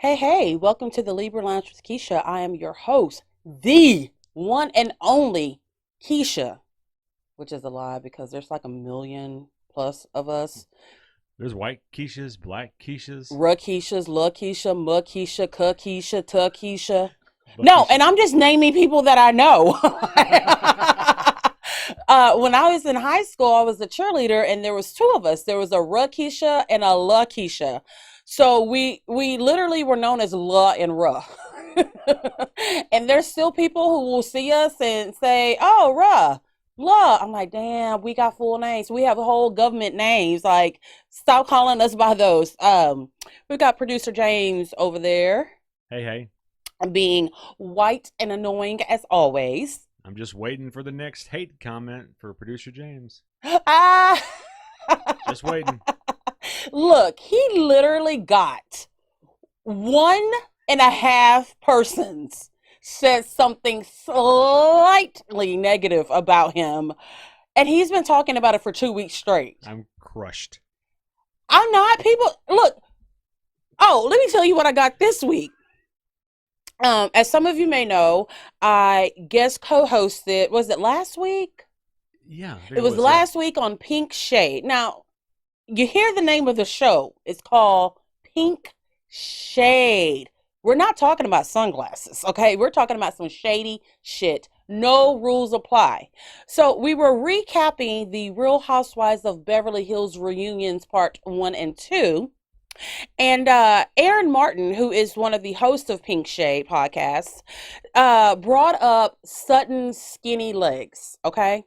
Hey, welcome to the Libra Lounge with Keisha. I am your host, the one and only Keisha, which is a lie because there's like a million plus of us. There's white Keishas, black Keishas, Keishas, La Keisha, Ma Keisha, Ka Keisha, Ta Keisha. No, Keisha. and I'm just naming people that I know. When I was in high school, I was a cheerleader, and there was two of us. There was a Keisha and a La Keisha. So we literally were known as La and Ra. And there's still people who will see us and say, "Oh, Ra, La." I'm like, "Damn, we got full names. We have whole government names. Like, stop calling us by those." We got producer James over there Hey, hey. being white and annoying as always. I'm just waiting for the next hate comment for producer James. Ah. Just waiting. Look, he literally got 1.5 persons said something slightly negative about him, and he's been talking about it for 2 weeks straight. I'm crushed. I'm not. People, look. Oh, let me tell you what I got this week. As some of you may know, I guest co-hosted. Was it last week? Yeah, It was last week on Pinkshade. Now, you hear the name of the show. It's called Pinkshade. We're not talking about sunglasses, okay? We're talking about some shady shit. No rules apply. So we were recapping the Real Housewives of Beverly Hills reunions part 1 and 2. And Aaron Martin, who is one of the hosts of Pinkshade podcast, brought up Sutton's skinny legs, okay?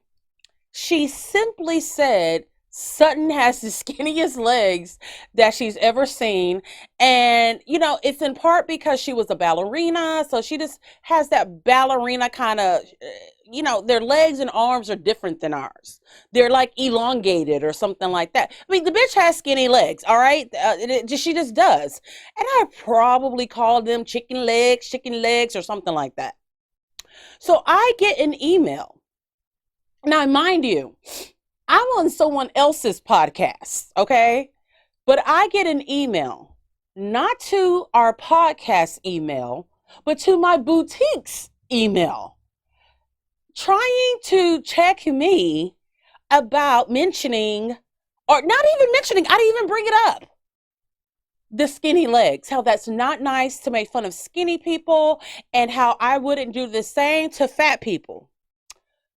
She simply said Sutton has the skinniest legs that she's ever seen. And, it's in part because she was a ballerina. So she just has that ballerina kind of, their legs and arms are different than ours. They're like elongated or something like that. I mean, the bitch has skinny legs, all right? She just does. And I probably called them chicken legs, or something like that. So I get an email. Now, mind you, I'm on someone else's podcast, okay? But I get an email, not to our podcast email, but to my boutique's email, trying to check me about mentioning, or not even mentioning, I didn't even bring it up, the skinny legs, how that's not nice to make fun of skinny people, and how I wouldn't do the same to fat people.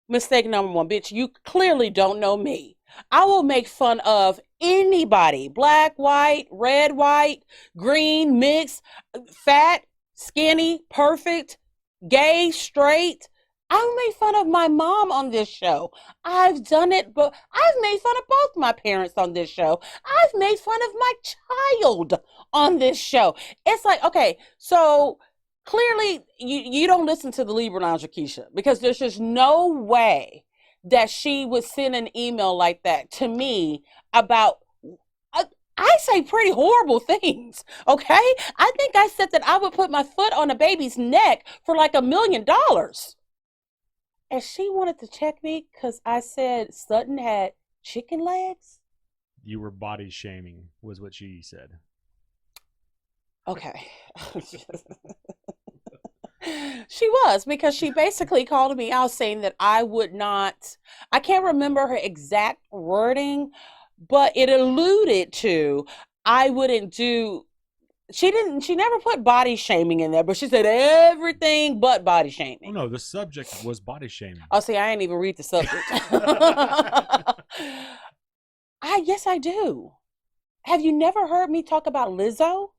Mistake number one, bitch, you clearly don't know me. I will make fun of anybody, black, white, red, white, green, mixed, fat, skinny, perfect, gay, straight. I made fun of my mom on this show. I've done it, but I've made fun of both my parents on this show. I've made fun of my child on this show. It's like, okay, so clearly you don't listen to the Libra Lounge with Keisha, because there's just no way that she would send an email like that to me about, I say pretty horrible things, okay? I think I said that I would put my foot on a baby's neck for like $1 million. And she wanted to check me because I said Sutton had chicken legs? You were body shaming, was what she said. Okay. She was, because she basically called me out saying that I would not, I can't remember her exact wording, but it alluded to I wouldn't do, she never put body shaming in there, but she said everything but body Oh shaming. no, the subject was body shaming. Oh, see, I ain't even read the subject. Yes, I do. Have you never heard me talk about Lizzo?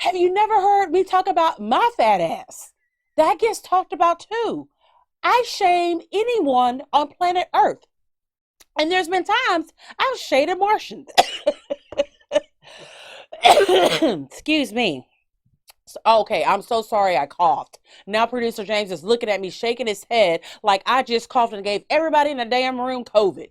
Have you never heard me talk about my fat ass? That gets talked about too. I shame anyone on planet Earth. And there's been times I've shaded Martians. Excuse me. Okay, I'm so sorry I coughed. Now producer James is looking at me shaking his head like I just coughed and gave everybody in the damn room COVID.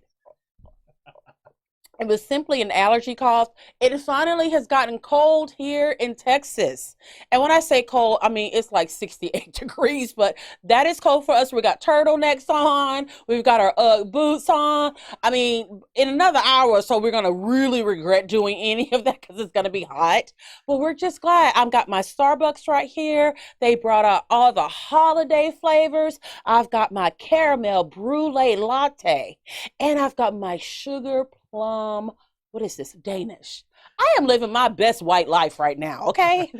It was simply an allergy cough. It finally has gotten cold here in Texas. And when I say cold, I mean it's like 68 degrees, but that is cold for us. We got turtlenecks on, we've got our boots on. I mean, in another hour or so, we're going to really regret doing any of that because it's going to be hot. But we're just glad. I've got my Starbucks right here. They brought out all the holiday flavors. I've got my caramel brulee latte, and I've got my sugar plum, what is this? Danish. I am living my best white life right now, okay?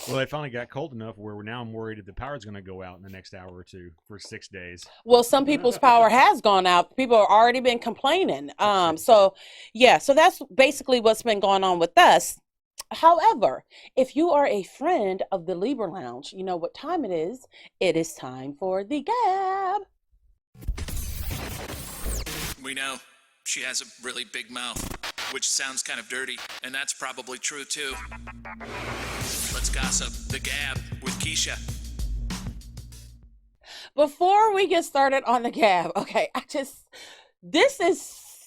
Well, it finally got cold enough where now I'm worried that the power's going to go out in the next hour or two for 6 days. Well, some people's power has gone out. People have already been complaining. So that's basically what's been going on with us. However, if you are a friend of the Libra Lounge, you know what time it is. It is time for the Gab. We know she has a really big mouth, which sounds kind of dirty, and that's probably true too. Let's gossip. The Gab with Keisha. Before we get started on the Gab, okay, this is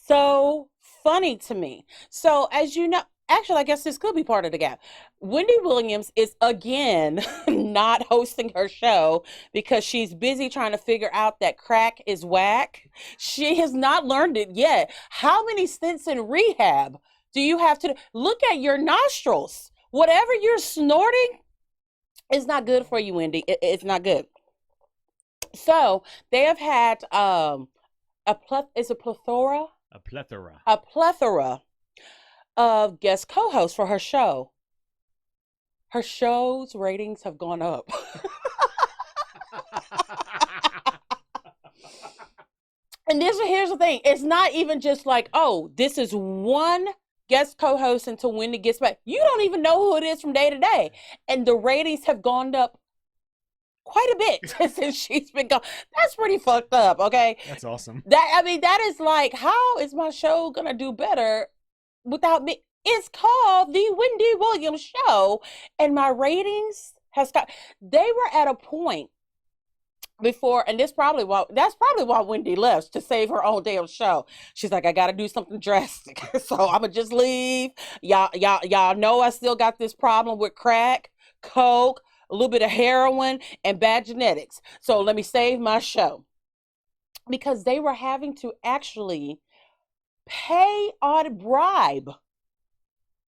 so funny to me. So as you know, actually, I guess this could be part of the Gab. Wendy Williams is again not hosting her show because she's busy trying to figure out that crack is whack. She has not learned it yet. How many stints in rehab do you have to look at your nostrils? Whatever you're snorting is not good for you, Wendy. It's not good. So they have had a plethora of guest co-hosts for her show. Her show's ratings have gone up. And here's the thing. It's not even just like, oh, this is one guest co-host until Wendy gets back. You don't even know who it is from day to day. And the ratings have gone up quite a bit since she's been gone. That's pretty fucked up, okay? That's awesome. That is like, how is my show gonna do better without me? It's called the Wendy Williams Show, and my ratings they were at a point before, and that's probably why Wendy left, to save her own damn show. She's like, I gotta do something drastic. So I'ma just leave. Y'all know I still got this problem with crack, coke, a little bit of heroin, and bad genetics. So let me save my show. Because they were having to actually bribe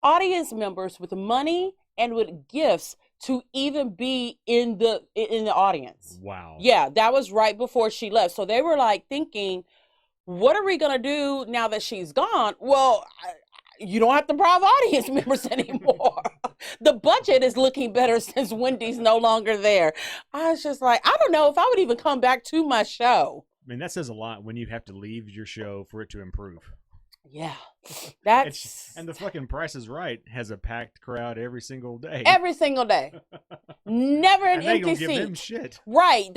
audience members with money and with gifts to even be in the audience. Wow. Yeah, that was right before she left. So they were like thinking, what are we going to do now that she's gone? Well, you don't have to bribe audience members anymore. The budget is looking better since Wendy's no longer there. I was just like, I don't know if I would even come back to my show. I mean, that says a lot when you have to leave your show for it to improve. Yeah, and the fucking Price is Right has a packed crowd every single day. Every single day, never an empty seat. Give them shit. Right?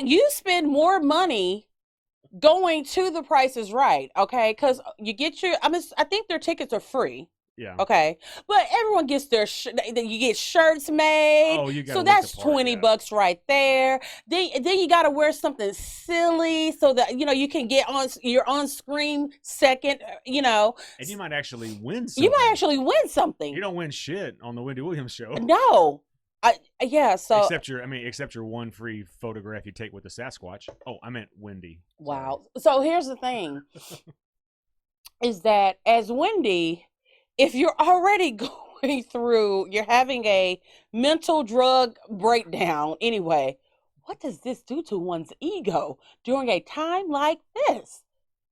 You spend more money going to the Price is Right, okay? Because you get I think their tickets are free. Yeah. Okay. But everyone gets you get shirts made. Oh, you got so that's $20 right there. Then you got to wear something silly so that, you can get your on screen second, And you might actually win something. You don't win shit on the Wendy Williams show. No. So except your one free photograph you take with the Sasquatch. Oh, I meant Wendy. Wow. So here's the thing is that as Wendy, if you're already you're having a mental drug breakdown anyway, what does this do to one's ego during a time like this?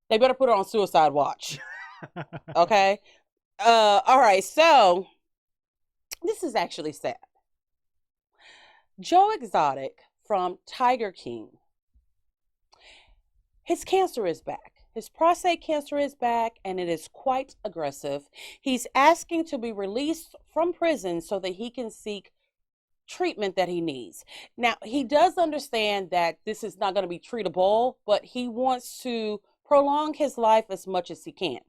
They better put her on suicide watch. Okay? All right, so this is actually sad. Joe Exotic from Tiger King, his cancer is back. His prostate cancer is back, and it is quite aggressive. He's asking to be released from prison so that he can seek treatment that he needs. Now, he does understand that this is not going to be treatable, but he wants to prolong his life as much as he can.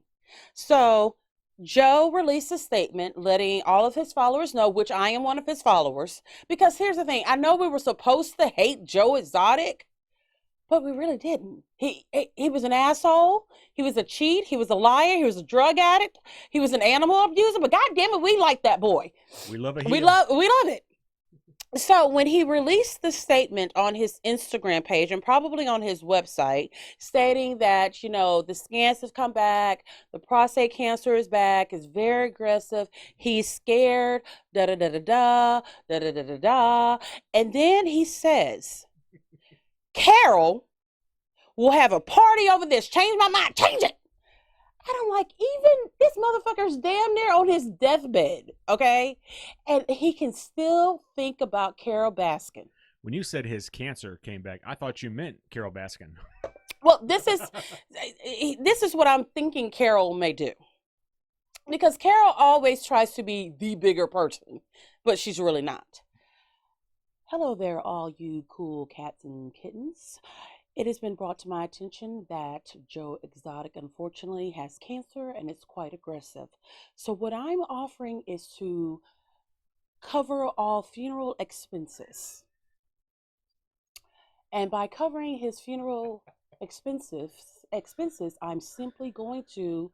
So Joe released a statement letting all of his followers know, which I am one of his followers, because here's the thing. I know we were supposed to hate Joe Exotic, But we really didn't. He was an asshole. He was a cheat. He was a liar. He was a drug addict. He was an animal abuser. But God damn it, we like that boy. We love it. We love it. So when he released the statement on his Instagram page and probably on his website, stating that, you know, the scans have come back, the prostate cancer is back, is very aggressive, he's scared, da da da da da da da da da da, and then he says, Carol will have a party over this. Change my mind. Change it. And I'm like, even this motherfucker's damn near on his deathbed, okay? And he can still think about Carol Baskin. When you said his cancer came back, I thought you meant Carol Baskin. Well, this is what I'm thinking Carol may do. Because Carol always tries to be the bigger person, but she's really not. Hello there, all you cool cats and kittens. It has been brought to my attention that Joe Exotic, unfortunately, has cancer and it's quite aggressive. So what I'm offering is to cover all funeral expenses. And by covering his funeral expenses, I'm simply going to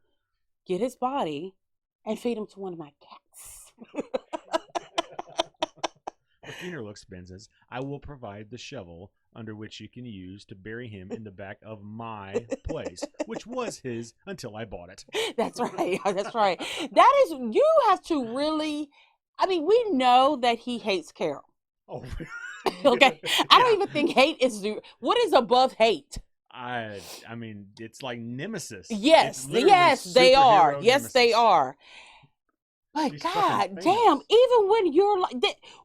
get his body and feed him to one of my cats. For funeral expenses, I will provide the shovel under which you can use to bury him in the back of my place, which was his until I bought it. That's right. That's right. That is, you have to really, I mean, we know that he hates Carol. Oh, okay. I don't even think hate is, what is above hate? I mean, it's like nemesis. Yes, yes, they are. Yes, nemesis. they are. But She's God fucking damn, even when you're like,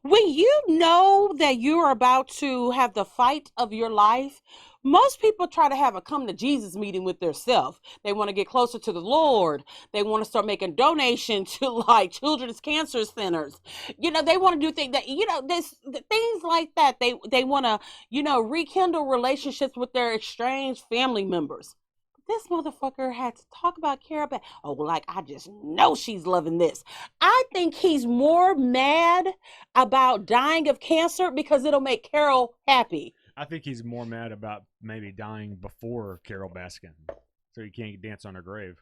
when you know that you're about to have the fight of your life, most people try to have a come to Jesus meeting with themselves. They want to get closer to the Lord. They want to start making donations to like children's cancer centers. You know, they want to do things that, you know, things like that. They want to, you know, rekindle relationships with their estranged family members. This motherfucker had to talk about Carol Baskin. Oh, like, I just know she's loving this. I think he's more mad about dying of cancer because it'll make Carol happy. I think he's more mad about maybe dying before Carol Baskin, so he can't dance on her grave.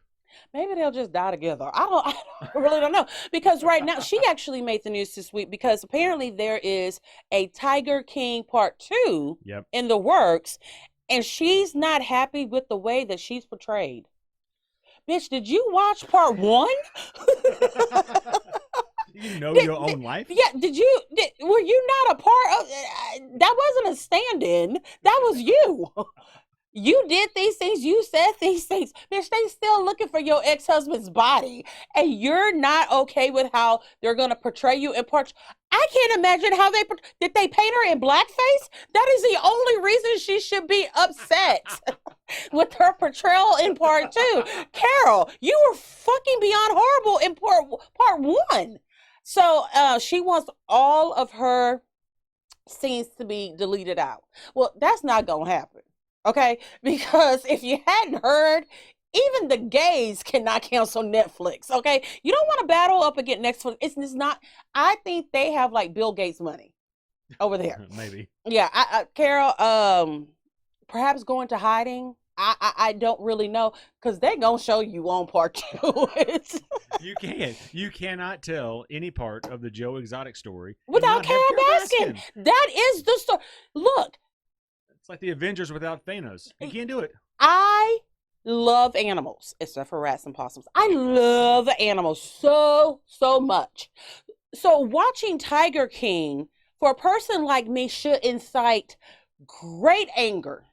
Maybe they'll just die together. I really don't know. Because right now, she actually made the news this week because apparently there is a Tiger King Part 2 in the works. And she's not happy with the way that she's portrayed. Bitch, did you watch Part 1? You know your own life? Yeah, were you not a part of, that wasn't a stand-in. That was you. You did these things. You said these things. Bitch, they still looking for your ex-husband's body. And you're not okay with how they're going to portray you in part. I can't imagine how did they paint her in blackface? That is the only reason she should be upset with her portrayal in part 2. Carol, you were fucking beyond horrible in part 1. So she wants all of her scenes to be deleted out. Well, that's not going to happen. Okay, because if you hadn't heard, even the gays cannot cancel Netflix. Okay, you don't want to battle up against Netflix. It's not. I think they have like Bill Gates money over there. Maybe. Yeah, Carol. Perhaps going to hiding. I don't really know because they're gonna show you on part 2. You cannot tell any part of the Joe Exotic story without Carol Baskin. That is the story. Look. It's like the Avengers without Thanos. You can't do it. I love animals, except for rats and possums. I love animals so much. So watching Tiger King for a person like me should incite great anger,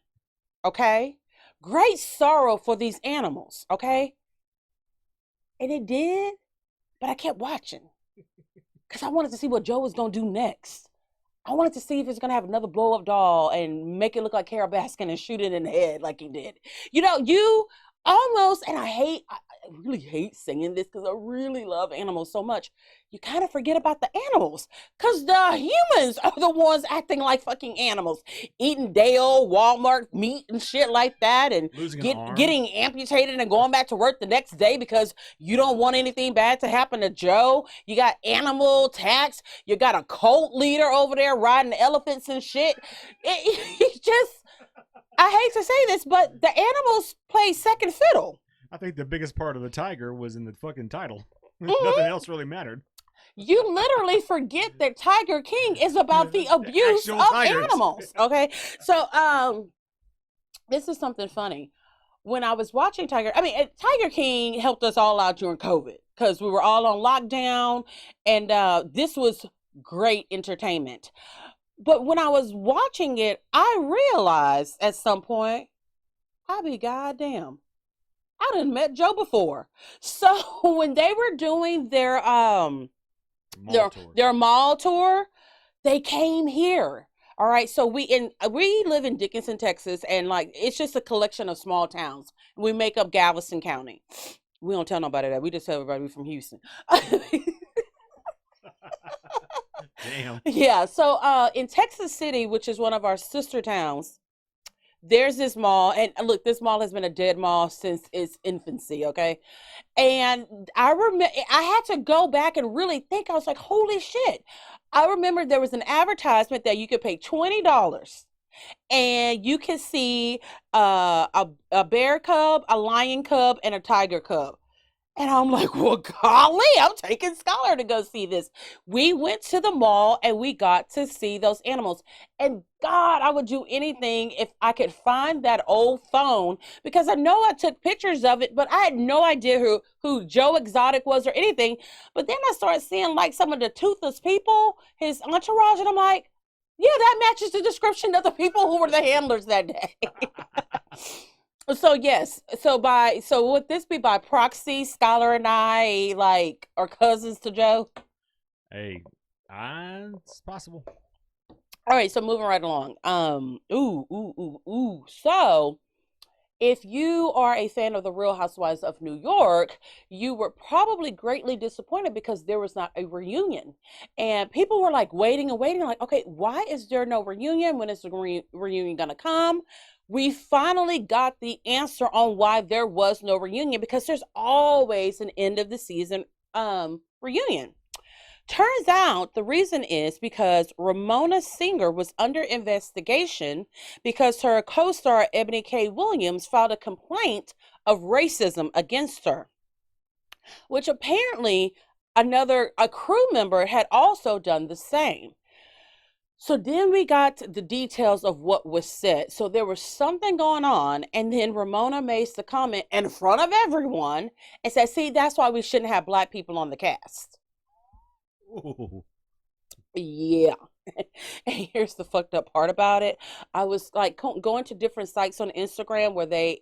okay? Great sorrow for these animals, okay? And it did, but I kept watching because I wanted to see what Joe was going to do next. I wanted to see if it's going to have another blow-up doll and make it look like Carol Baskin and shoot it in the head like he did. You know, you almost, and I really hate saying this because I really love animals so much. You kind of forget about the animals because the humans are the ones acting like fucking animals. Eating day-old Walmart meat and shit like that and getting amputated and going back to work the next day because you don't want anything bad to happen to Joe. You got animal tax. You got a cult leader over there riding elephants and shit. It's just, I hate to say this, but the animals play second fiddle. I think the biggest part of the tiger was in the fucking title. Mhm. Nothing else really mattered. You literally forget that Tiger King is about the abuse Actual of tigers. animals. Okay, so this is something funny. When I was watching Tiger King helped us all out during COVID because we were all on lockdown, and this was great entertainment. But when I was watching it, I realized at some point, I be goddamn, I done met Joe before. So when they were doing their mall tour, they came here. All right, so we live in Dickinson, Texas, and like it's just a collection of small towns. We make up Galveston County. We don't tell nobody that. We just tell everybody we're from Houston. Damn. Yeah, so in Texas City, which is one of our sister towns, there's this mall, and look, this mall has been a dead mall since its infancy, okay? And I remember I had to go back and really think. I was like, holy shit. I remember there was an advertisement that you could pay $20 and you can see a bear cub, a lion cub, and a tiger cub. And I'm like, well, golly, I'm taking Scholar to go see this. We went to the mall and we got to see those animals. And God, I would do anything if I could find that old phone, because I know I took pictures of it, but I had no idea who Joe Exotic was or anything. But then I started seeing like some of the toothless people, his entourage, and I'm like, yeah, that matches the description of the people who were the handlers that day. So yes, so would this be by proxy? Scholar and I like are cousins to Joe. Hey, it's possible. All right, so moving right along. So if you are a fan of the Real Housewives of New York, you were probably greatly disappointed because there was not a reunion. And people were like waiting and waiting, like, okay, why is there no reunion? When is the reunion gonna come? We finally got the answer on why there was no reunion, because there's always an end of the season reunion. Turns out the reason is because Ramona Singer was under investigation because her co-star Ebony K. Williams filed a complaint of racism against her, which apparently a crew member had also done the same. So then we got the details of what was said. So there was something going on, and then Ramona makes the comment in front of everyone and said, see, that's why we shouldn't have Black people on the cast. Ooh. Yeah. And here's the fucked up part about it. I was like going to different sites on Instagram where they,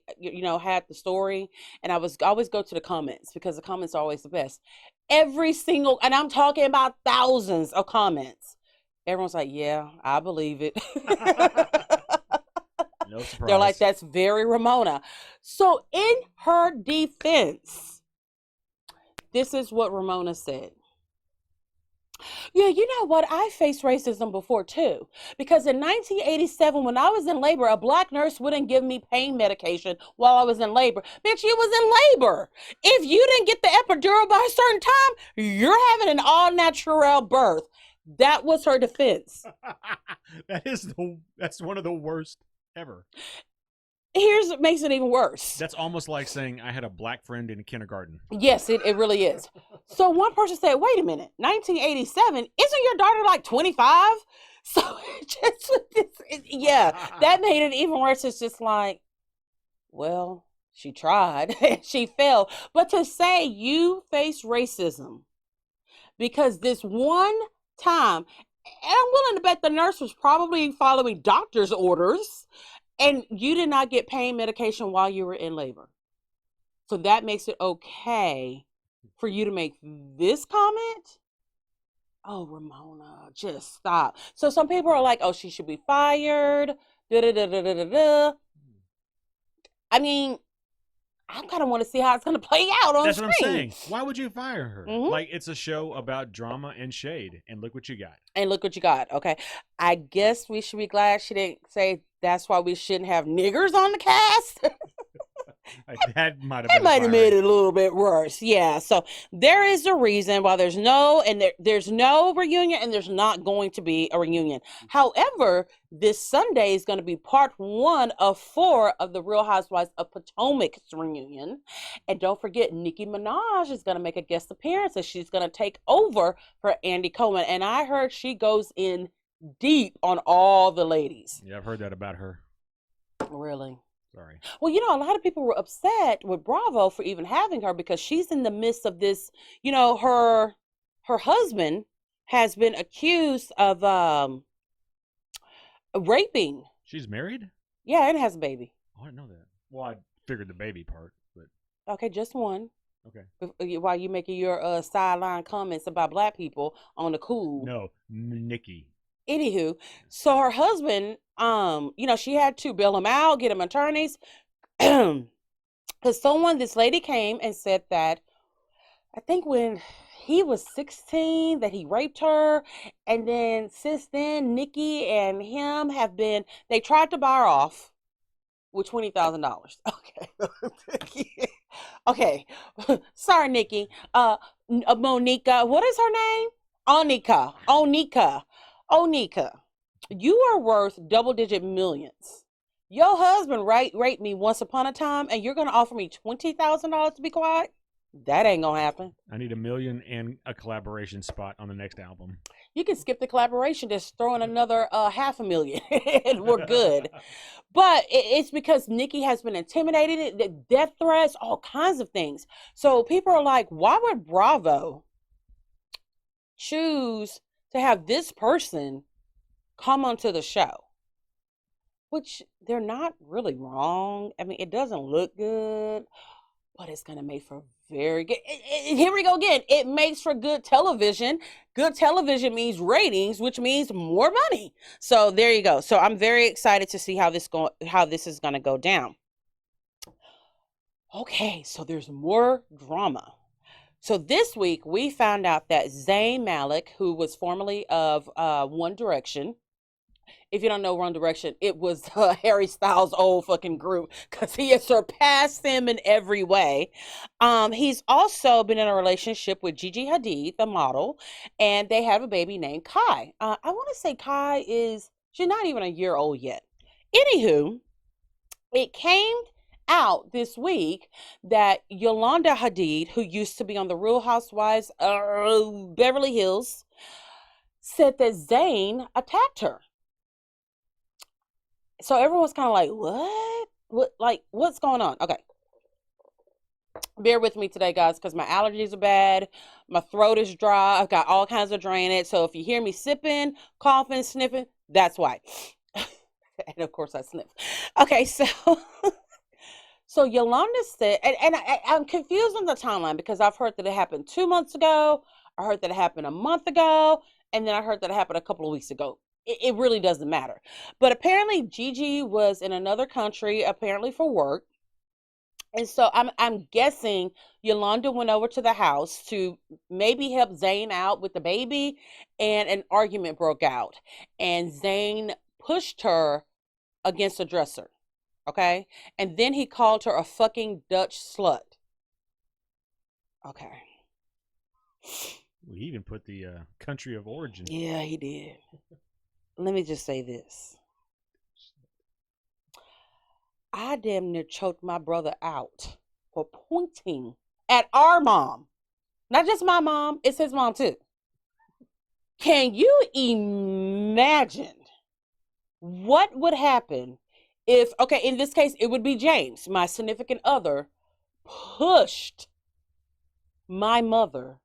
had the story, and I always go to the comments because the comments are always the best. Every single, and I'm talking about thousands of comments. Everyone's like, yeah, I believe it. No surprise. They're like, that's very Ramona. So in her defense, this is what Ramona said. Yeah, you know what? I faced racism before too. Because in 1987, when I was in labor, a Black nurse wouldn't give me pain medication while I was in labor. Bitch, you was in labor. If you didn't get the epidural by a certain time, you're having an all-natural birth. That was her defense. That's one of the worst ever. Here's what makes it even worse. That's almost like saying I had a Black friend in kindergarten. Yes, it really is. So one person said, wait a minute, 1987, isn't your daughter like 25? So that made it even worse. It's just like, well, she tried. She failed. But to say you face racism because this one time, and I'm willing to bet the nurse was probably following doctor's orders, and you did not get pain medication while you were in labor. So that makes it okay for you to make this comment? Oh, Ramona, just stop. So some people are like, oh, she should be fired. I mean, I kind of want to see how it's going to play out on That's screen. What I'm saying. Why would you fire her? Mm-hmm. Like, it's a show about drama and shade, and look what you got. And look what you got. Okay. I guess we should be glad she didn't say that's why we shouldn't have niggers on the cast. That might have That been might have made fiery. it a little bit worse. Yeah. So there is a reason why there's there's no reunion and there's not going to be a reunion. However, this Sunday is going to be part 1 of 4 of the Real Housewives of Potomac's reunion. And don't forget, Nicki Minaj is going to make a guest appearance and she's going to take over for Andy Cohen. And I heard she goes in deep on all the ladies. Yeah, I've heard that about her. Really? Sorry. Well, a lot of people were upset with Bravo for even having her because she's in the midst of this, her husband has been accused of raping. She's married? Yeah, and has a baby. Oh, I didn't know that. Well, I figured the baby part, but Okay, just one. okay. While you making your sideline comments about black people on the cool. No, Nikki. Anywho, so her husband, she had to bail him out, get him attorneys. Because this lady came and said that, I think when he was 16, that he raped her. And then since then, Nikki and him they tried to buy her off with $20,000. Okay. Okay. Sorry, Nikki. Monica, what is her name? Onika, you are worth double-digit millions. Your husband raped me once upon a time, and you're going to offer me $20,000 to be quiet? That ain't going to happen. I need $1 million and a collaboration spot on the next album. You can skip the collaboration, just throw in another $500,000, and we're good. But it's because Nikki has been intimidated, the death threats, all kinds of things. So people are like, why would Bravo choose to have this person come onto the show? Which they're not really wrong. I mean, it doesn't look good, but it's going to make for very good. Here we go again. It makes for good television. Good television means ratings, which means more money. So there you go. So I'm very excited to see how this is going to go down. Okay, so there's more drama. So this week, we found out that Zayn Malik, who was formerly of One Direction, if you don't know One Direction, it was Harry Styles' old fucking group because he has surpassed him in every way. He's also been in a relationship with Gigi Hadid, the model, and they have a baby named Kai. I want to say Kai she's not even a year old yet. Anywho, it came out this week that Yolanda Hadid, who used to be on the Real Housewives of Beverly Hills, said that Zayn attacked her. So everyone's kind of like, what? What's going on? Okay. Bear with me today, guys, because my allergies are bad. My throat is dry. I've got all kinds of drainage. So if you hear me sipping, coughing, sniffing, that's why. And of course I sniff. Okay, so so Yolanda said, and I'm confused on the timeline because I've heard that it happened 2 months ago. I heard that it happened a month ago. And then I heard that it happened a couple of weeks ago. It really doesn't matter. But apparently Gigi was in another country, apparently for work. And so I'm guessing Yolanda went over to the house to maybe help Zayn out with the baby, and an argument broke out. And Zayn pushed her against a dresser. Okay? And then he called her a fucking Dutch slut. Okay. We even put the country of origin. Yeah, he did. Let me just say this. I damn near choked my brother out for pointing at our mom. Not just my mom, it's his mom too. Can you imagine what would happen if, okay, in this case, it would be James, my significant other, pushed my mother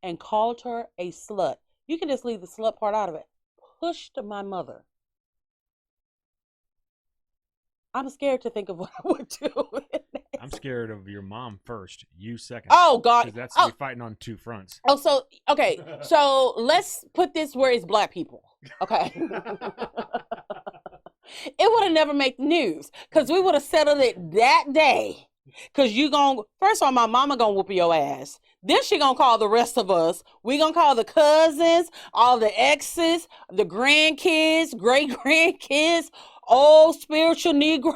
and called her a slut. You can just leave the slut part out of it. Pushed my mother. I'm scared to think of what I would do. I'm scared of your mom first, you second. Oh, God. Because that's Oh. you're fighting on two fronts. Oh, so, okay. So let's put this where it's black people. Okay. It would have never made the news because we would have settled it that day. Because first of all, my mama going to whoop your ass. Then she going to call the rest of us. We going to call the cousins, all the exes, the grandkids, great grandkids, old spiritual Negro.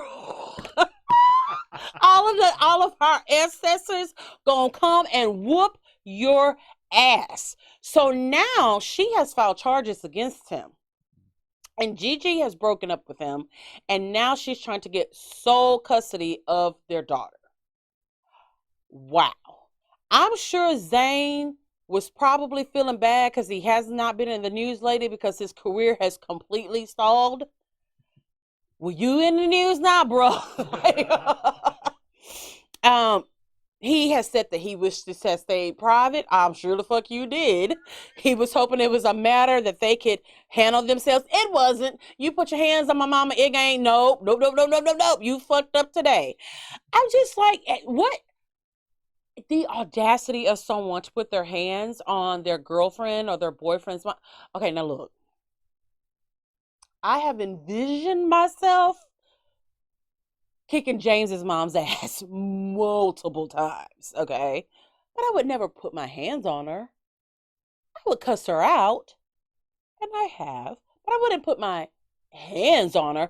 all of our ancestors gonna come and whoop your ass. So now she has filed charges against him. And Gigi has broken up with him, and now she's trying to get sole custody of their daughter. Wow. I'm sure Zayn was probably feeling bad because he has not been in the news lately because his career has completely stalled. Well, you in the news now, bro. He has said that he wished this had stayed private. I'm sure the fuck you did. He was hoping it was a matter that they could handle themselves. It wasn't. You put your hands on my mama, it ain't. Nope. You fucked up today. I'm just like, what? The audacity of someone to put their hands on their girlfriend or their boyfriend's mom. Okay, now look. I have envisioned myself kicking James's mom's ass multiple times, okay? But I would never put my hands on her. I would cuss her out, and I have, but I wouldn't put my hands on her.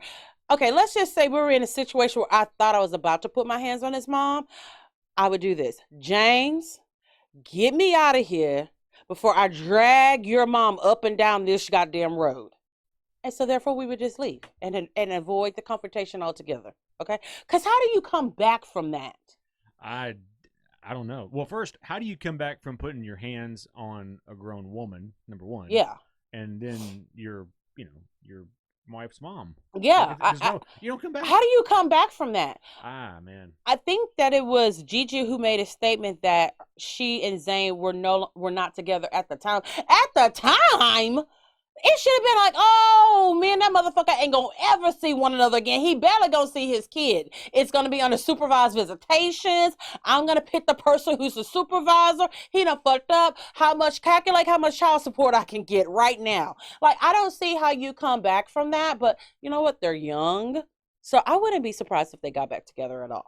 Okay, let's just say we were in a situation where I thought I was about to put my hands on his mom. I would do this. James, get me out of here before I drag your mom up and down this goddamn road. And so therefore we would just leave and avoid the confrontation altogether. Okay? Because how do you come back from that? I don't know. Well, first, how do you come back from putting your hands on a grown woman, number one? Yeah. And then your wife's mom. Yeah. You don't come back. How do you come back from that? Man. I think that it was Gigi who made a statement that she and Zayn were not together at the time. At the time? It should have been like, oh, me and that motherfucker ain't gonna ever see one another again. He barely gonna see his kid. It's gonna be under supervised visitations. I'm gonna pick the person who's the supervisor. He done fucked up. Calculate how much child support I can get right now. Like, I don't see how you come back from that, but you know what? They're young. So I wouldn't be surprised if they got back together at all.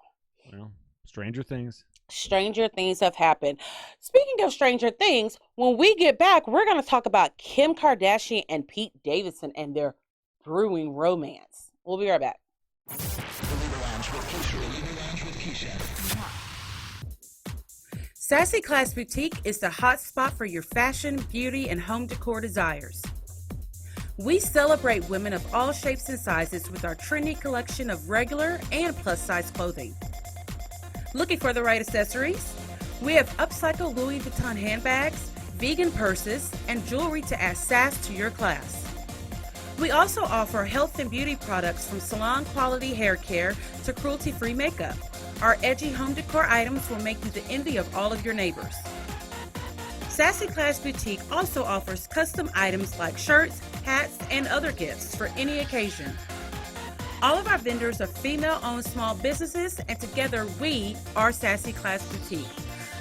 Well, stranger things. Stranger things have happened. Speaking of stranger things, when we get back, we're going to talk about Kim Kardashian and Pete Davidson and their brewing romance. We'll be right back. Sassy Class Boutique is the hot spot for your fashion, beauty, and home decor desires. We celebrate women of all shapes and sizes with our trendy collection of regular and plus-size clothing. Looking for the right accessories? We have upcycled Louis Vuitton handbags, vegan purses, and jewelry to add sass to your class. We also offer health and beauty products from salon quality hair care to cruelty-free makeup. Our edgy home decor items will make you the envy of all of your neighbors. Sassy Class Boutique also offers custom items like shirts, hats, and other gifts for any occasion. All of our vendors are female-owned small businesses, and together we are Sassy Class Boutique.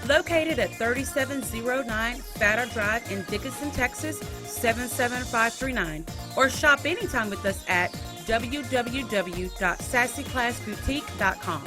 Located at 3709 Fatter Drive in Dickinson, Texas, 77539. Or shop anytime with us at www.sassyclassboutique.com.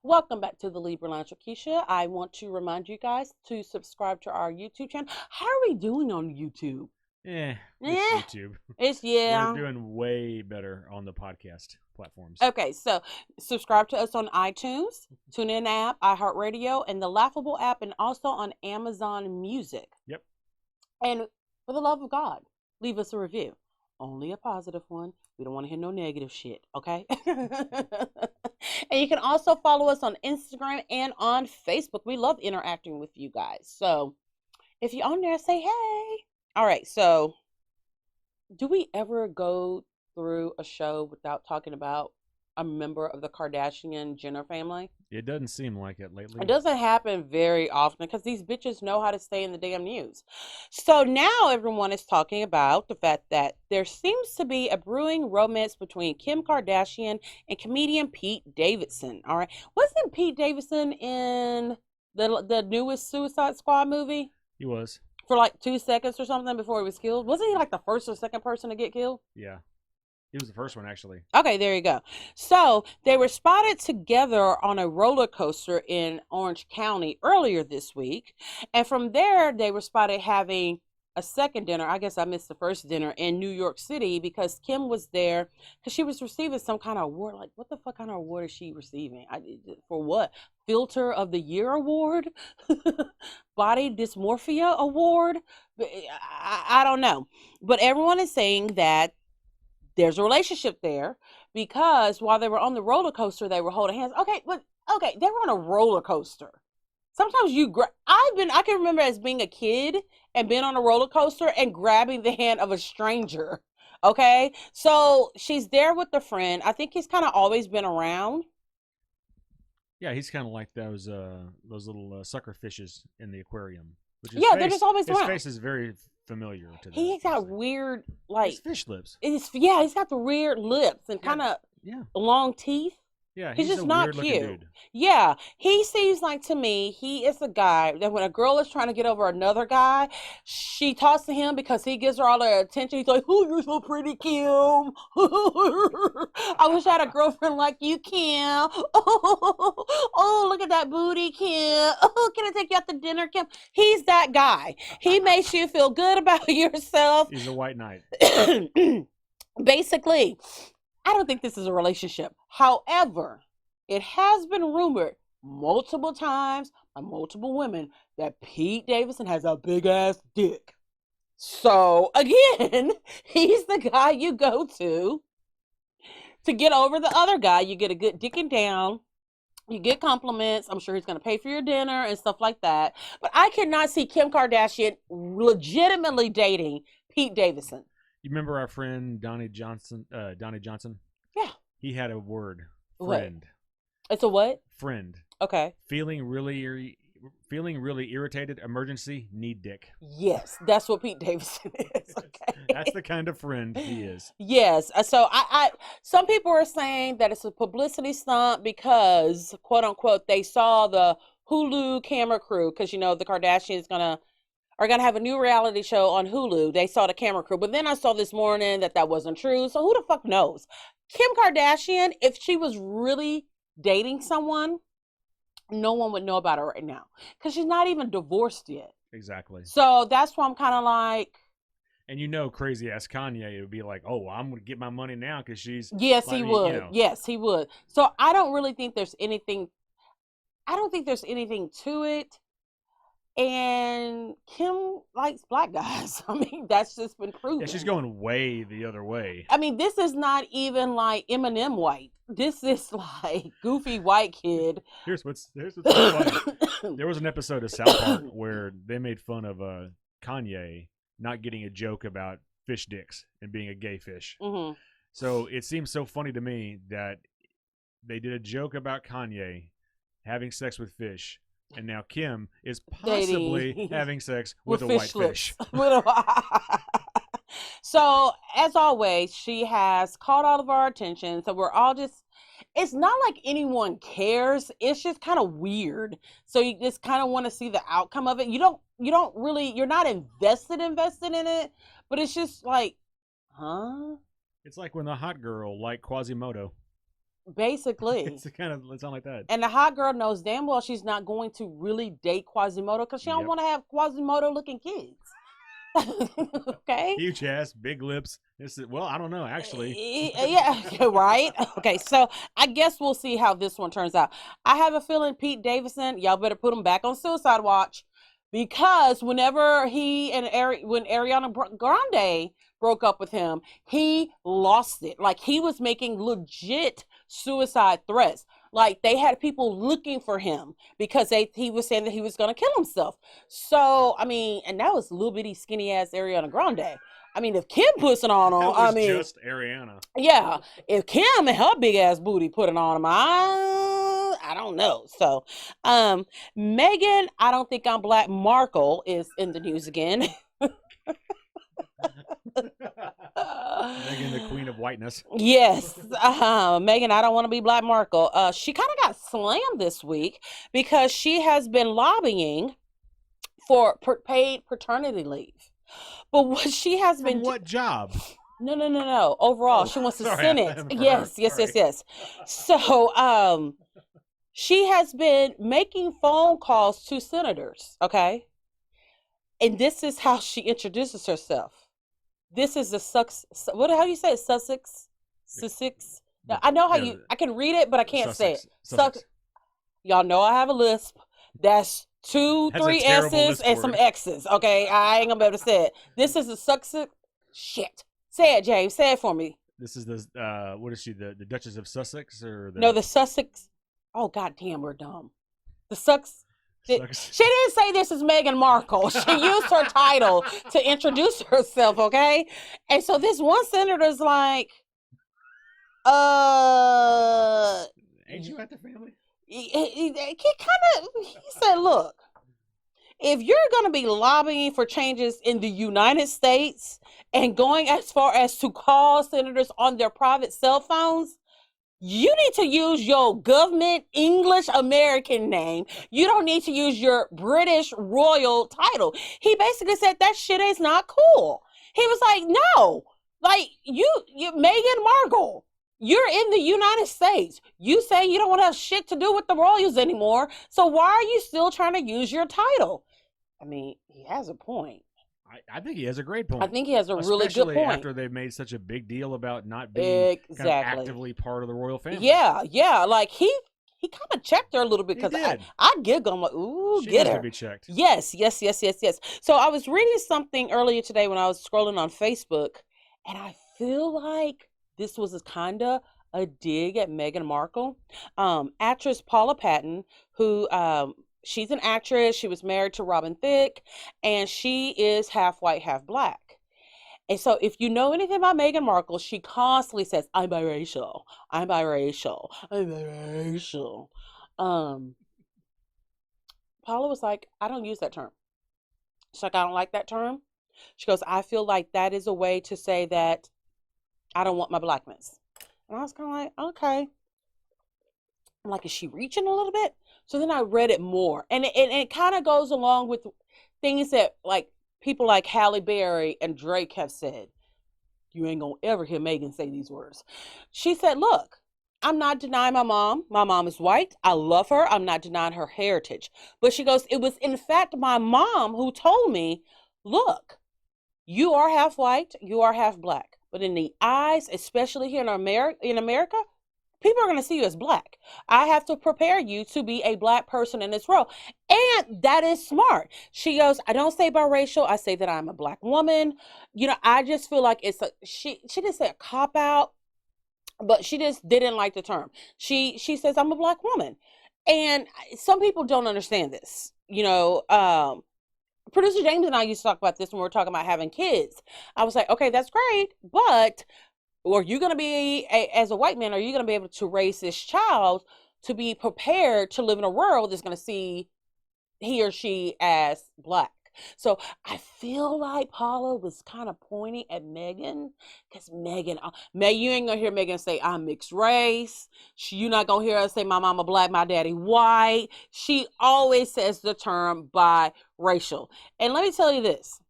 Welcome back to the Libra Lounge with Keisha. I want to remind you guys to subscribe to our YouTube channel. How are we doing on YouTube? It's YouTube. We're doing way better on the podcast platforms. Okay, so subscribe to us on iTunes, TuneIn app, iHeartRadio, and the Laughable app, and also on Amazon Music. Yep. And for the love of God, leave us a review. Only a positive one. We don't want to hear no negative shit, okay? And you can also follow us on Instagram and on Facebook. We love interacting with you guys. So if you're on there, say hey. All right, so do we ever go through a show without talking about a member of the Kardashian Jenner family? It doesn't seem like it lately. It doesn't happen very often because these bitches know how to stay in the damn news. So now everyone is talking about the fact that there seems to be a brewing romance between Kim Kardashian and comedian Pete Davidson. All right. Wasn't Pete Davidson in the newest Suicide Squad movie? He was. For like 2 seconds or something before he was killed. Wasn't he like the first or second person to get killed? Yeah. He was the first one, actually. Okay, there you go. So they were spotted together on a roller coaster in Orange County earlier this week. And from there, they were spotted having a second dinner. I guess I missed the first dinner in New York City because Kim was there because she was receiving some kind of award. Like, what the fuck kind of award is she receiving? For what? Filter of the Year award? Body dysmorphia award? I don't know. But everyone is saying that there's a relationship there because while they were on the roller coaster, they were holding hands. Okay, but okay, they were on a roller coaster. Sometimes I can remember as being a kid and being on a roller coaster and grabbing the hand of a stranger. Okay, so she's there with the friend. I think he's kind of always been around. Yeah, he's kind of like those little sucker fishes in the aquarium. Which They're just always around. His face is very familiar to them. He's got weird, like his fish lips. He's got the weird lips and kind of long teeth. Yeah, he's just not cute. Dude. Yeah, he seems like, to me, he is a guy that when a girl is trying to get over another guy, she talks to him because he gives her all the attention. He's like, "Oh, you're so pretty, Kim. I wish I had a girlfriend like you, Kim. Oh, look at that booty, Kim. Oh, can I take you out to dinner, Kim?" He's that guy. He makes you feel good about yourself. He's a white knight. Basically. I don't think this is a relationship. However, it has been rumored multiple times by multiple women that Pete Davidson has a big ass dick. So again, he's the guy you go to get over the other guy. You get a good dicking down. You get compliments. I'm sure he's going to pay for your dinner and stuff like that. But I cannot see Kim Kardashian legitimately dating Pete Davidson. You remember our friend Donnie Johnson? Yeah. He had a word. Friend. What? It's a what? Friend. Okay. Feeling really irritated. Emergency. Need dick. Yes, that's what Pete Davidson is. Okay. That's the kind of friend he is. Yes. So I some people are saying that it's a publicity stunt because, quote unquote, they saw the Hulu camera crew because the Kardashians are gonna have a new reality show on Hulu. They saw the camera crew, but then I saw this morning that wasn't true. So who the fuck knows? Kim Kardashian, if she was really dating someone, no one would know about her right now because she's not even divorced yet. Exactly. So that's why I'm kind of like. And crazy ass Kanye would be like, "Oh, I'm gonna get my money now because she's." Yes, he would. Yes, he would. So I don't really think there's anything. I don't think there's anything to it. And Kim likes black guys. I mean, that's just been proven. Yeah, she's going way the other way. I mean, this is not even like Eminem white. This is like goofy white kid. Here's what's funny. There was an episode of South Park where they made fun of Kanye not getting a joke about fish dicks and being a gay fish. Mm-hmm. So it seems so funny to me that they did a joke about Kanye having sex with fish. And now Kim is possibly having sex with a white fish. So, as always, she has caught all of our attention. So we're all it's not like anyone cares. It's just kind of weird. So you just kind of want to see the outcome of it. You're not invested in it, but it's just like, huh? It's like when the hot girl liked Quasimodo. Basically. It's something like that. And the hot girl knows damn well she's not going to really date Quasimodo because she don't want to have Quasimodo looking kids. Okay. Huge ass, big lips. I don't know, actually. Yeah, right? Okay, so I guess we'll see how this one turns out. I have a feeling Pete Davidson, y'all better put him back on suicide watch because whenever when Ariana Grande broke up with him, he lost it. Like, he was making legit suicide threats. Like, they had people looking for him because he was saying that he was going to kill himself. So, I mean, and that was little bitty skinny ass Ariana Grande. I mean, if Kim puts it on him, just Ariana. Yeah, if Kim and her big ass booty put it on him, I don't know. So, Meghan, I don't think I'm Black. Markle is in the news again. Meghan, the queen of whiteness. Yes. Meghan, I don't want to be Black Markle. She kind of got slammed this week because she has been lobbying for paid paternity leave. But what she has been... what job? No. Overall, she wants the Senate. Yes. So, she has been making phone calls to senators, okay? And this is how she introduces herself. This is the how do you say it? Sussex? Now, I know how I can read it, but I can't say it. Sussex. Y'all know I have a lisp. That's two, That's three a terrible S's lisp and word. some X's. Okay, I ain't gonna be able to say it. This is the Sussex. Shit. Say it, James. Say it for me. This is the what is she? The Duchess of Sussex or the? No, the Sussex. Oh, goddamn, we're dumb. The Sussex. She didn't say this is Meghan Markle. She used her title to introduce herself, okay? And so this one senator's like, ain't you at the family? He said, look, if you're going to be lobbying for changes in the United States and going as far as to call senators on their private cell phones, you need to use your government English American name. You don't need to use your British royal title. He basically said that shit is not cool. He was like, no, like you Meghan Markle, you're in the United States. You say you don't want to have shit to do with the royals anymore. So why are you still trying to use your title? I mean, he has a point. I think he has a great point. I think he has a really good point. After they've made such a big deal about not being kind of actively part of the royal family. Yeah. Like he kind of checked her a little bit because I giggle. I'm like, ooh, she get needs her. To be checked. Yes. So I was reading something earlier today when I was scrolling on Facebook, and I feel like this was kind of a dig at Meghan Markle. Actress Paula Patton, who she's an actress. She was married to Robin Thicke, and she is half white, half black. And so if you know anything about Meghan Markle, she constantly says, I'm biracial. Paula was like, I don't use that term. She's like, I don't like that term. She goes, I feel like that is a way to say that I don't want my blackness. And I was kind of like, okay. I'm like, is she reaching a little bit? So then I read it more. And it kind of goes along with things that like people like Halle Berry and Drake have said. You ain't gonna ever hear Meghan say these words. She said, look, I'm not denying my mom. My mom is white. I love her. I'm not denying her heritage. But she goes, it was in fact my mom who told me, look, you are half white, you are half black. But in the eyes, especially here in America, people are going to see you as black. I have to prepare you to be a black person in this role. And that is smart. She goes, I don't say biracial. I say that I'm a black woman. You know, I just feel like she didn't say a cop out, but she just didn't like the term. She says, I'm a black woman. And some people don't understand this. You know, producer James and I used to talk about this when we were talking about having kids. I was like, okay, that's great, but are you going to be, as a white man, are you going to be able to raise this child to be prepared to live in a world that's going to see he or she as black? So I feel like Paula was kind of pointing at Meghan, because Meghan, you ain't gonna hear Meghan say I'm mixed race. You're not gonna hear her say my mama black, my daddy white. She always says the term biracial. And let me tell you this.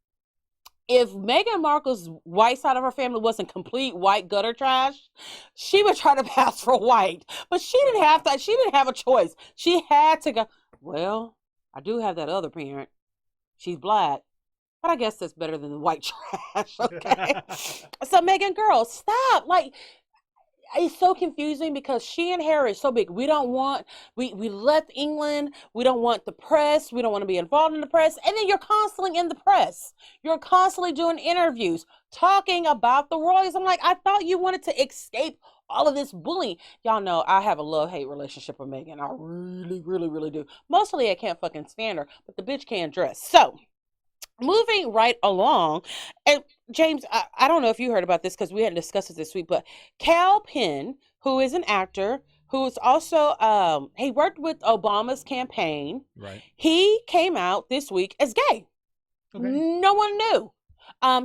If Meghan Markle's white side of her family wasn't complete white gutter trash, she would try to pass for white. But she didn't have that. She didn't have a choice. She had to go, well, I do have that other parent. She's black, but I guess that's better than the white trash, okay? So, Meghan, girl, stop. Like, it's so confusing because she and Harry is so big. We left England. We don't want the press. We don't want to be involved in the press. And then you're constantly in the press. You're constantly doing interviews, talking about the royals. I'm like, I thought you wanted to escape all of this bullying. Y'all know I have a love-hate relationship with Meghan. I really, really, really do. Mostly I can't fucking stand her, but the bitch can't dress. So, moving right along, and James, I don't know if you heard about this because we hadn't discussed it this week, but Cal Penn, who is an actor, who's also, he worked with Obama's campaign. Right. He came out this week as gay. Okay. No one knew.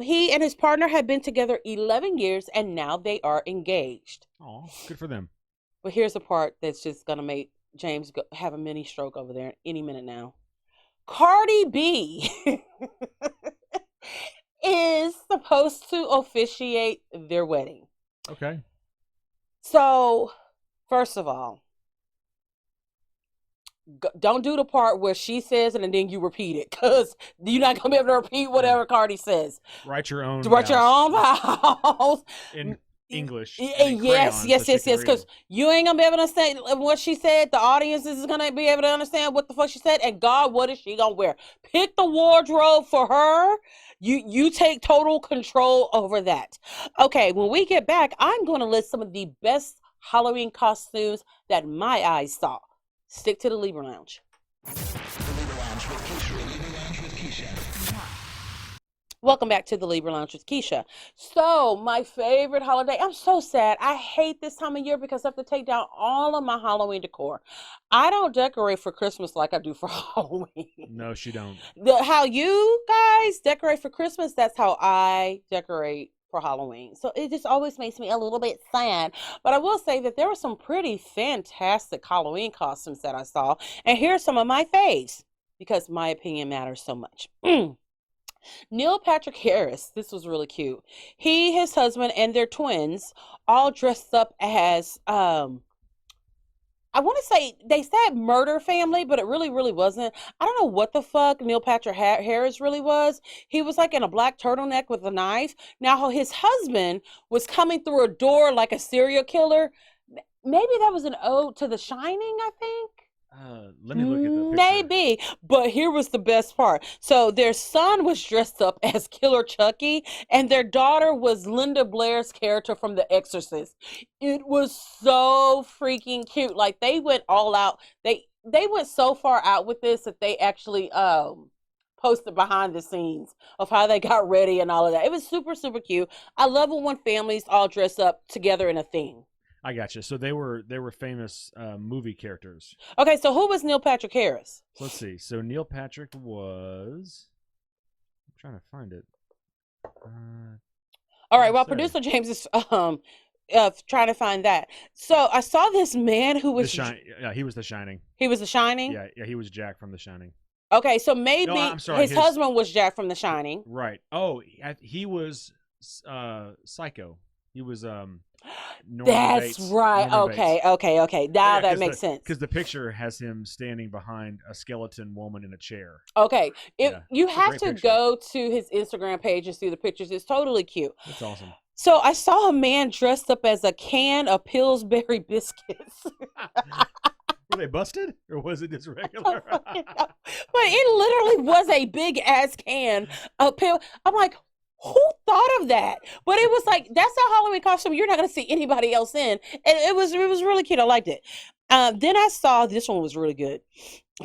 He and his partner had been together 11 years, and now they are engaged. Oh, good for them. But here's the part that's just going to make James have a mini stroke over there any minute now. Cardi B is supposed to officiate their wedding. Okay. So, first of all, don't do the part where she says it and then you repeat it, because you're not gonna be able to repeat whatever Cardi says. Write your own. Write your own vows in English. Yes, because you ain't gonna be able to say what she said. The audience is gonna be able to understand what the fuck she said. And God, what is she gonna wear? Pick the wardrobe for her. You take total control over that. Okay, when we get back, I'm gonna list some of the best Halloween costumes that my eyes saw. Stick to the Libra Lounge. The Libra Lounge with Keisha. The Libra Lounge with Keisha. Welcome back to the Libra Lounge with Keisha. So, my favorite holiday, I'm so sad. I hate this time of year because I have to take down all of my Halloween decor. I don't decorate for Christmas like I do for Halloween. No, she don't. How you guys decorate for Christmas, that's how I decorate for Halloween. So it just always makes me a little bit sad. But I will say that there were some pretty fantastic Halloween costumes that I saw. And here's some of my faves, because my opinion matters so much. Neil Patrick Harris, this was really cute. He, his husband, and their twins all dressed up as, I want to say, they said murder family, but it really wasn't. I don't know what the fuck Neil Patrick Harris really was. He was like in a black turtleneck with a knife. Now, his husband was coming through a door like a serial killer. Maybe that was an ode to The Shining, I think. Let me look at the picture. Maybe, but here was the best part. So their son was dressed up as Killer Chucky, and their daughter was Linda Blair's character from The Exorcist. It was so freaking cute. Like, they went all out. They went so far out with this that they actually posted behind the scenes of how they got ready and all of that. It was super cute. I love it when families all dress up together in a theme. I got you. So they were famous movie characters. Okay, so who was Neil Patrick Harris? Let's see. So Neil Patrick was. I'm trying to find it. All right. While producer James is trying to find that, so I saw this man who was. Yeah, he was The Shining. He was The Shining. Yeah, he was Jack from The Shining. Okay, so maybe his husband was Jack from The Shining. Right. Oh, he was Psycho. He was That's Bates. right. Norman Okay. Bates. Now that makes sense. Because the picture has him standing behind a skeleton woman in a chair. Okay. You have to go to his Instagram page and see the pictures. It's totally cute. That's awesome. So I saw a man dressed up as a can of Pillsbury biscuits. Were they busted, or was it just regular? But it literally was a big ass can of pill. I'm like, who thought of that? But it was like, that's a Halloween costume you're not going to see anybody else in. And it was really cute. I liked it. Then I saw, this one was really good.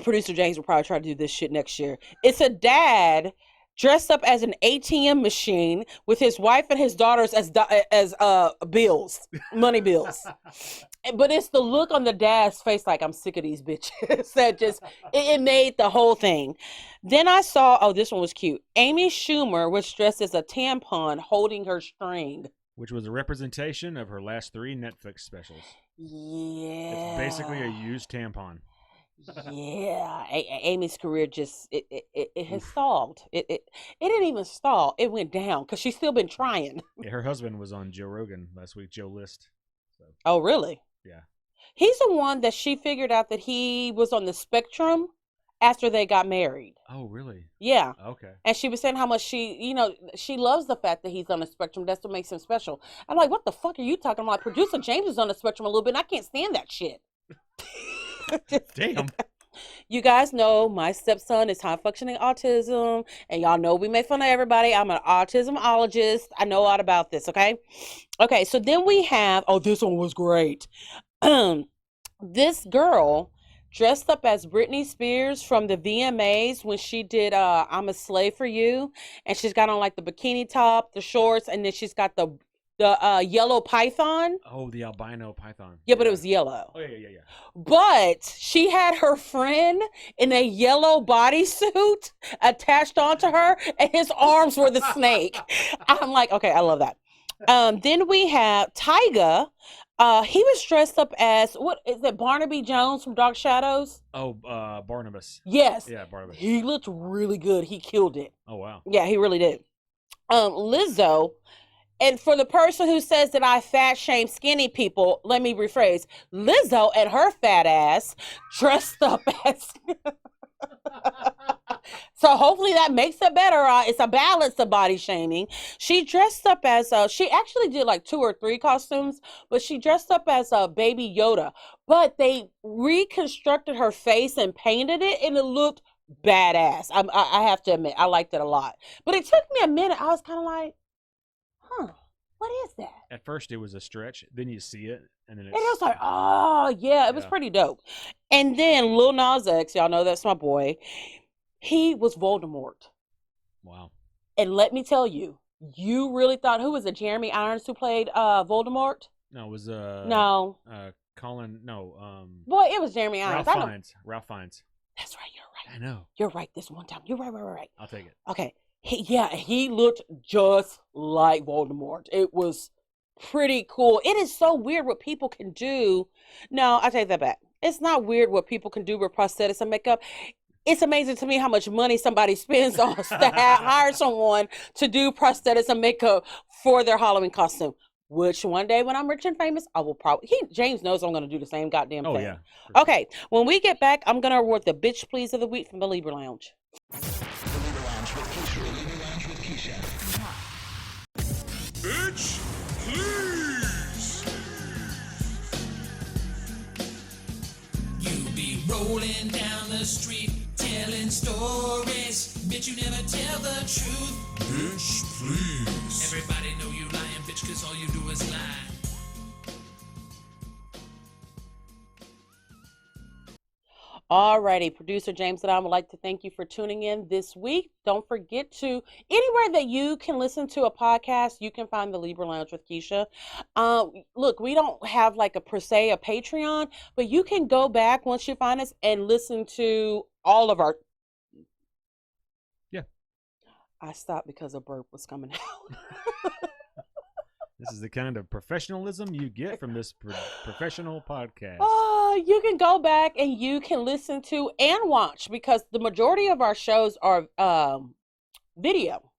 Producer James will probably try to do this shit next year. It's a dad dressed up as an ATM machine with his wife and his daughters as bills, money bills. But it's the look on the dad's face like, I'm sick of these bitches. That just, it made the whole thing. Then I saw, this one was cute. Amy Schumer was dressed as a tampon holding her string. Which was a representation of her last 3 Netflix specials. Yeah. It's basically a used tampon. Yeah, Amy's career just it has stalled. It didn't even stall. It went down because she's still been trying. Yeah, her husband was on Joe Rogan last week, Joe List. So. Oh, really? Yeah. He's the one that she figured out that he was on the spectrum after they got married. Oh, really? Yeah. Okay. And she was saying how much she loves the fact that he's on the spectrum. That's what makes him special. I'm like, what the fuck are you talking about? Producer James is on the spectrum a little bit, and I can't stand that shit. Damn. You guys know my stepson is high functioning autism, and y'all know we make fun of everybody. I'm an autismologist. I know a lot about this, okay? Okay, so then we have, this one was great. This girl dressed up as Britney Spears from the VMAs when she did I'm a Slave for You, and she's got on like the bikini top, the shorts, and then she's got the yellow python. Oh, the albino python. Yeah, but it was yellow. Oh, yeah. But she had her friend in a yellow bodysuit attached onto her, and his arms were the snake. I'm like, okay, I love that. Then we have Tyga. He was dressed up as, what is it, Barnaby Jones from Dark Shadows? Oh, Barnabas. Yes. Yeah, Barnabas. He looked really good. He killed it. Oh, wow. Yeah, he really did. Lizzo And for the person who says that I fat shame skinny people, let me rephrase. Lizzo and her fat ass dressed up as... So hopefully that makes it better. It's a balance of body shaming. She dressed up as she actually did like 2 or 3 costumes, but she dressed up as a baby Yoda. But they reconstructed her face and painted it, and it looked badass. I have to admit, I liked it a lot. But it took me a minute. I was kind of like, what is that? At first, it was a stretch. Then you see it, and then And it was like, oh, yeah, it was pretty dope. And then Lil Nas X, y'all know that's my boy. He was Voldemort. Wow. And let me tell you, you really thought, who was it, Jeremy Irons who played Voldemort? No, it was no. Colin. No. Boy, it was Jeremy Irons. Ralph Fiennes. That's right. You're right. I know. You're right this one time. You're right. I'll take it. Okay. He looked just like Voldemort. It was pretty cool. It is so weird what people can do. No, I take that back. It's not weird what people can do with prosthetics and makeup. It's amazing to me how much money somebody spends on to hire someone to do prosthetics and makeup for their Halloween costume. Which one day when I'm rich and famous, I will probably... James knows I'm going to do the same goddamn thing. Oh, yeah. Okay, when we get back, I'm going to award the Bitch Please of the Week from the Libra Lounge. The Libra Lounge with Keisha. The Libra Lounge with Keisha. Bitch, please. You be rolling down the street, telling stories. Bitch, you never tell the truth. Bitch, please. Everybody know you lying, bitch, cause all you do is lie. Alrighty, producer James and I would like to thank you for tuning in this week. Don't forget to, anywhere that you can listen to a podcast, you can find the Libra Lounge with Keisha. Look, we don't have like a per se a Patreon, but you can go back once you find us and listen to all of our... Yeah. I stopped because a burp was coming out. This is the kind of professionalism you get from this professional podcast. Oh, you can go back and you can listen to and watch, because the majority of our shows are video.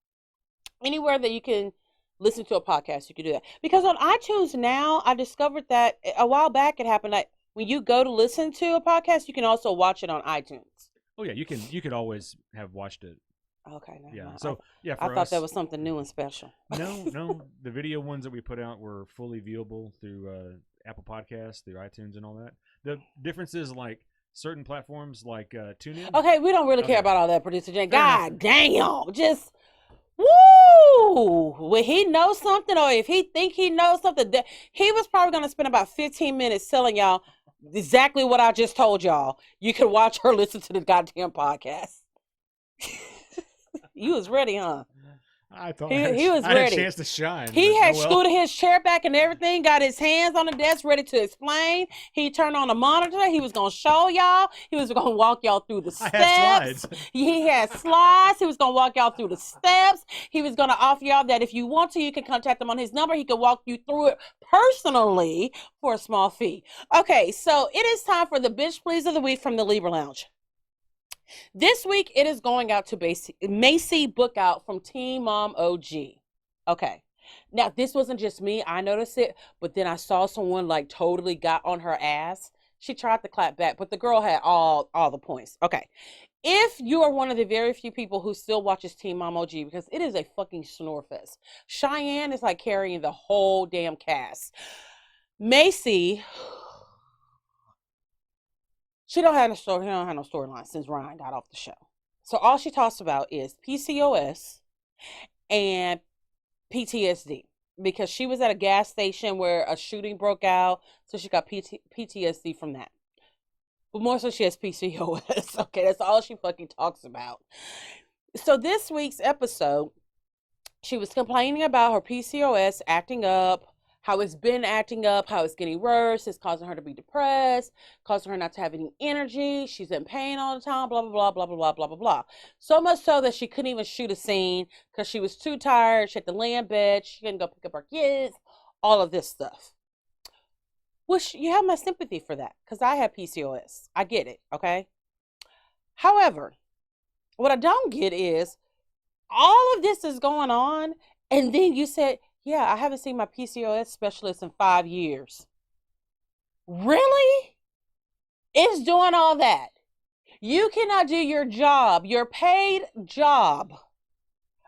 Anywhere that you can listen to a podcast, you can do that. Because on iTunes now, I discovered that a while back it happened that when you go to listen to a podcast, you can also watch it on iTunes. Oh yeah, you could always have watched it. Okay. Yeah. So yeah, I thought that was something new and special. No. The video ones that we put out were fully viewable through Apple Podcasts, through iTunes, and all that. The difference is like certain platforms like TuneIn. Okay, we don't really care about all that, producer Jane. God damn, just woo! When he knows something, or if he think he knows something, he was probably gonna spend about 15 minutes telling y'all exactly what I just told y'all. You can watch or listen to the goddamn podcast. You was ready, huh? I thought he was I ready. had a chance to shine. He had scooted his chair back and everything, got his hands on the desk ready to explain. He turned on the monitor. He was going to show y'all. He was going to walk y'all through the steps. I had slides. He had slides. He was going to walk y'all through the steps. He was going to offer y'all that if you want to, you can contact him on his number. He can walk you through it personally for a small fee. Okay, so it is time for the Bitch Please of the Week from the Libra Lounge. This week, it is going out to Macibookout from Teen Mom OG. Okay. Now, this wasn't just me. I noticed it, but then I saw someone like totally got on her ass. She tried to clap back, but the girl had all the points. Okay. If you are one of the very few people who still watches Teen Mom OG, because it is a fucking snore fest. Cheyenne is like carrying the whole damn cast. Macy... She don't have no storyline since Ryan got off the show. So all she talks about is PCOS and PTSD, because she was at a gas station where a shooting broke out, so she got PTSD from that. But more so she has PCOS. Okay, that's all she fucking talks about. So this week's episode, she was complaining about her PCOS acting up, how it's been acting up, how it's getting worse, it's causing her to be depressed, causing her not to have any energy, she's in pain all the time, blah, blah, blah, blah, blah, blah, blah, blah, blah. So much so that she couldn't even shoot a scene because she was too tired, she had to lay in bed, she couldn't go pick up her kids, all of this stuff. Which, you have my sympathy for that, because I have PCOS. I get it, okay? However, what I don't get is, all of this is going on, and then you said, Yeah, I haven't seen my PCOS specialist in 5 years. Really? It's doing all that. You cannot do your job, your paid job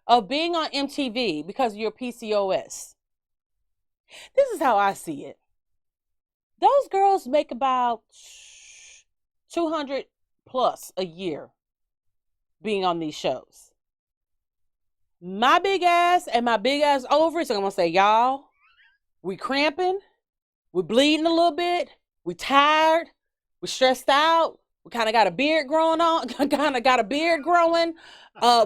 of being on MTV because of your PCOS. This is how I see it. Those girls make about 200 plus a year being on these shows. My big ass and my big ass ovaries are gonna say, y'all, we cramping, we bleeding a little bit, we tired, we stressed out, we kind of got a beard growing on,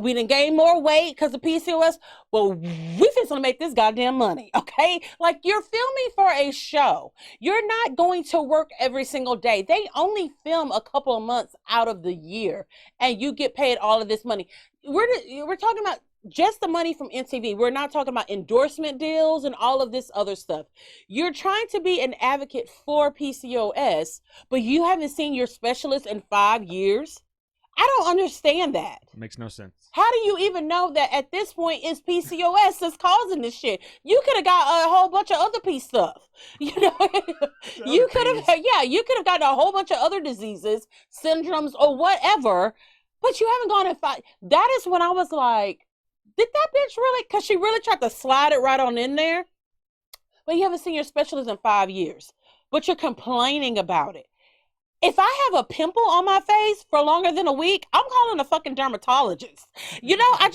we done gained more weight because of PCOS, but we finna make this goddamn money, okay? Like, you're filming for a show. You're not going to work every single day. They only film a couple of months out of the year, and you get paid all of this money. We're talking about just the money from MTV. We're not talking about endorsement deals and all of this other stuff. You're trying to be an advocate for PCOS, but you haven't seen your specialist in 5 years. I don't understand that. It makes no sense. How do you even know that at this point it's PCOS that's causing this shit? You could have got a whole bunch of other piece stuff. You know, you could have gotten a whole bunch of other diseases, syndromes, or whatever, but you haven't gone and fight. That is when I was like, did that bitch really? Because she really tried to slide it right on in there. But you haven't seen your specialist in 5 years. But you're complaining about it. If I have a pimple on my face for longer than a week, I'm calling a fucking dermatologist. You know, I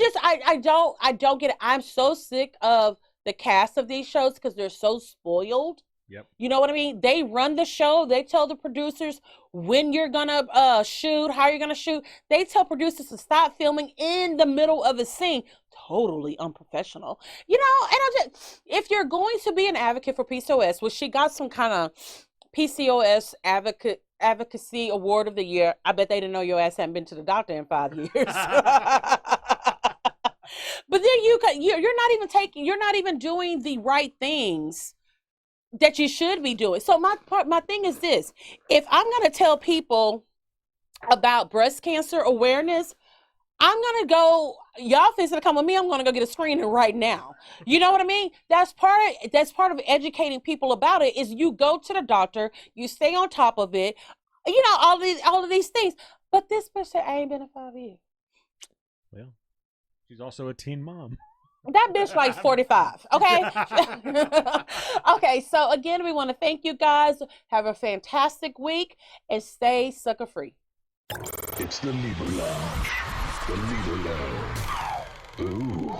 don't get it. I'm so sick of the cast of these shows because they're so spoiled. Yep. You know what I mean? They run the show. They tell the producers when you're gonna shoot, how you're gonna shoot. They tell producers to stop filming in the middle of a scene. Totally unprofessional. You know, and if you're going to be an advocate for PCOS, well, she got some kind of PCOS advocacy award of the year. I bet they didn't know your ass hadn't been to the doctor in 5 years. But then you're not even doing the right things that you should be doing. So my thing is this: if I'm gonna tell people about breast cancer awareness, I'm gonna go. Y'all fix gonna come with me. I'm gonna go get a screening right now. You know what I mean? That's part of educating people about it. Is you go to the doctor, you stay on top of it. You know, all of these things. But this bitch said I ain't been in 5 years. Well, she's also a teen mom. That bitch like 45, okay? Okay, so again, we want to thank you guys. Have a fantastic week and stay sucker free. It's the Libra Lounge. The Libra Lounge. Ooh.